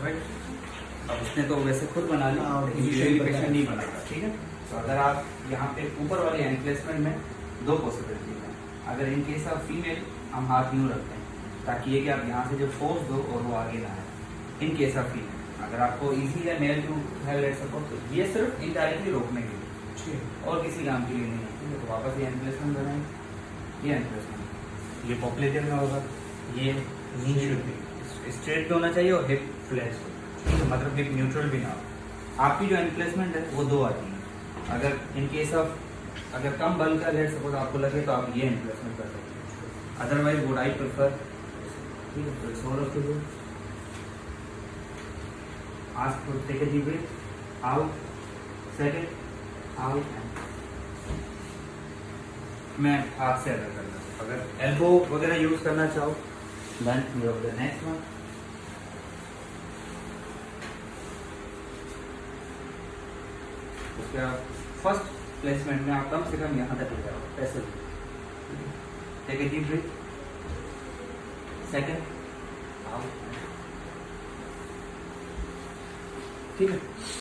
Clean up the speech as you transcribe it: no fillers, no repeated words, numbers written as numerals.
Right. अब उसने तो वैसे खुद बना लिया, usually पेशेंट नहीं बनाता, ठीक है। तो अगर आप यहाँ पे ऊपर वाले हैंड प्लेसमेंट में दो पॉसिबिलिटीज हैं। अगर इन केस ऑफ फीमेल हम हाथ यूँ रखते हैं ताकि ये कि आप यहाँ से जो फोर्स दो और वो आगे ना आए। इन केस ऑफ फीमेल अगर आपको इजी है mail to have late support, तो ये सिर्फ इनडायरेक्टली रोकने के लिए और किसी काम के लिए नहीं है। तो वापस ये हैंड प्लेसमेंट बनाएंगे, ये हैंड प्लेसमेंट, ये पॉपुलेटर में होगा, ये नी शुड बी स्ट्रेट पे होना चाहिए और हिप फ्लैट हो, ठीक है, मतलब हिप न्यूट्रल भी ना हो। आपकी जो हैंड प्लेसमेंट है वो दो आती है। अगर इन केस ऑफ अगर कम बल का लेट सपोज आपको लगे तो आप ये हैंड प्लेसमेंट कर सकते हैं। अदरवाइज वुड आई प्रेफर, ठीक है, तो it's all up to you. Ask for take a deep breath out, second out. मैं हाथ से अगर करना, अगर एल्बो वगैरह यूज करना चाहो then you have the next one. उसके फर्स्ट प्लेसमेंट में आप कम से कम यहाँ तक ले जाओ, ऐसे take a deep breath, second out, ठीक है।